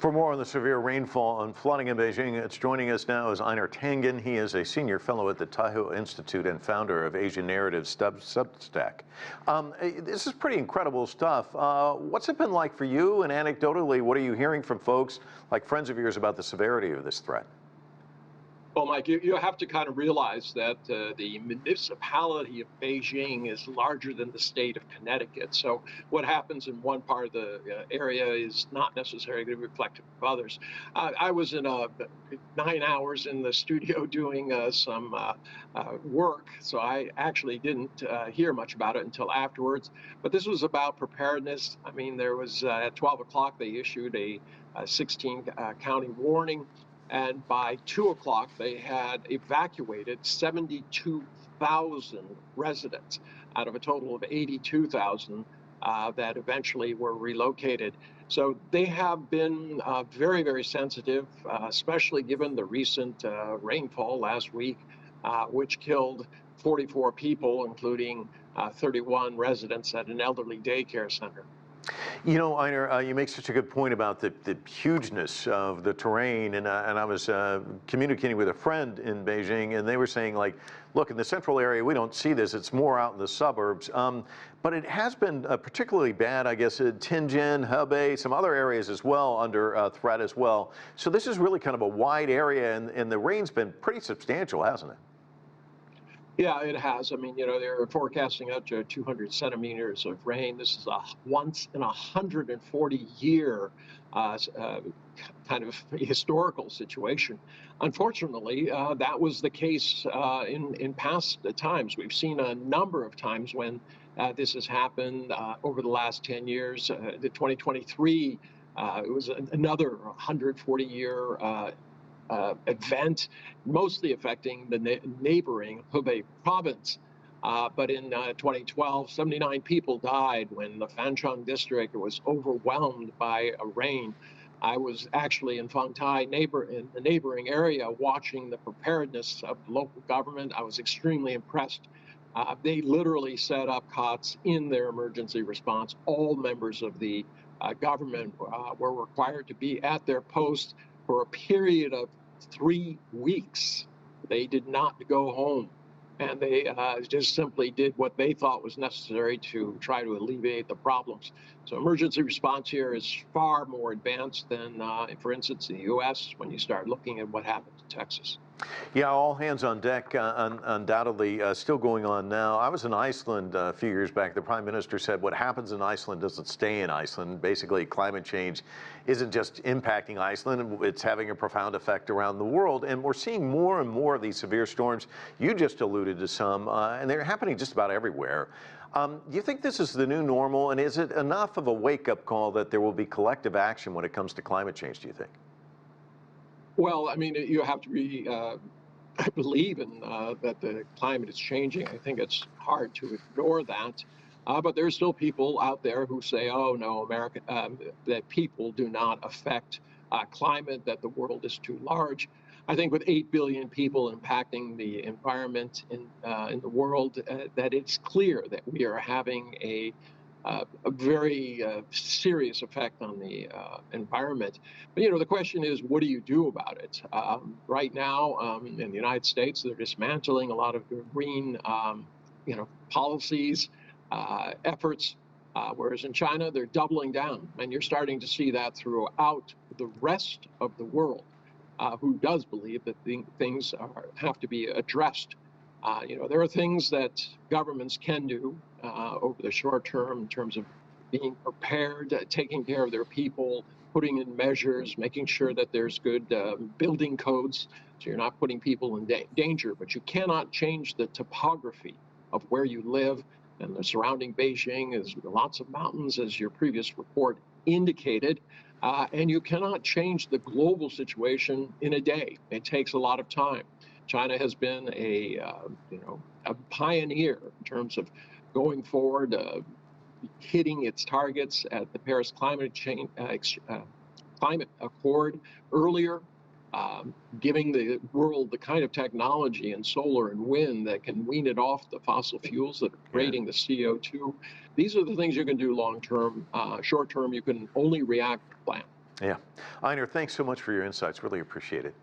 For more on the severe rainfall and flooding in Beijing, it's joining us now is Einar Tangen. He is a senior fellow at the Taihe Institute and founder of Asian Narrative Substack. This is pretty incredible stuff. What's it been like for you, and anecdotally, what are you hearing from folks like friends of yours about the severity of this threat? Well, Mike, you have to kind of realize that the municipality of Beijing is larger than the state of Connecticut. So what happens in one part of the area is not necessarily going to be reflective of others. I was in 9 hours in the studio doing some work, so I actually didn't hear much about it until afterwards. But this was about preparedness. I mean, there was at 12 o'clock, they issued a 16 county warning. And by 2 o'clock, they had evacuated 72,000 residents out of a total of 82,000 that eventually were relocated. So they have been very, very sensitive, especially given the recent rainfall last week, which killed 44 people, including 31 residents at an elderly daycare center. You know, Einar, you make such a good point about the hugeness of the terrain, and I was communicating with a friend in Beijing, and they were saying, like, look, in the central area, we don't see this. It's more out in the suburbs. But it has been particularly bad, I guess, in Tianjin, Hebei, some other areas as well under threat as well. So this is really kind of a wide area, and the rain's been pretty substantial, hasn't it? Yeah, it has. I mean, you know, they're forecasting up to 200 centimeters of rain. This is a once in 140-year kind of historical situation. Unfortunately, that was the case in past times. We've seen a number of times when this has happened over the last 10 years. The 2023, it was another 140-year event, mostly affecting the neighboring Hebei province. But in 2012, 79 people died when the Fancheng district was overwhelmed by rain. I was actually in Fangtai, in the neighboring area, watching the preparedness of the local government. I was extremely impressed. They literally set up cots in their emergency response. All members of the government were required to be at their post for a period of 3 weeks. They did not go home, and they just simply did what they thought was necessary to try to alleviate the problems. So emergency response here is far more advanced than, for instance, the U.S. when you start looking at what happened in Texas. Yeah, all hands on deck, undoubtedly still going on now. I was in Iceland a few years back. The Prime Minister said what happens in Iceland doesn't stay in Iceland. Basically, climate change isn't just impacting Iceland, it's having a profound effect around the world. And we're seeing more and more of these severe storms. You just alluded to some, and they're happening just about everywhere. Do you think this is the new normal, and is it enough of a wake-up call that there will be collective action when it comes to climate change, do you think? Well, I mean, you have to be, I believe in that the climate is changing. I think it's hard to ignore that. But there's still people out there who say, oh, no, that people do not affect climate, that the world is too large. I think with 8 billion people impacting the environment in the world, that it's clear that we are having a very serious effect on the environment. But, you know, the question is, what do you do about it? Right now, in the United States, they're dismantling a lot of green, policies, efforts, whereas in China, they're doubling down. And you're starting to see that throughout the rest of the world, who does believe that things have to be addressed. There are things that governments can do over the short term in terms of being prepared, taking care of their people, putting in measures, making sure that there's good building codes, so you're not putting people in danger. But you cannot change the topography of where you live, and the surrounding Beijing is lots of mountains, as your previous report indicated. And you cannot change the global situation in a day. It takes a lot of time. China has been a pioneer in terms of going forward, hitting its targets at the Paris Climate Accord earlier, giving the world the kind of technology in solar and wind that can wean it off the fossil fuels that are creating the CO2. These are the things you can do long term. Short term, you can only react to plan. Yeah. Einar, thanks so much for your insights. Really appreciate it.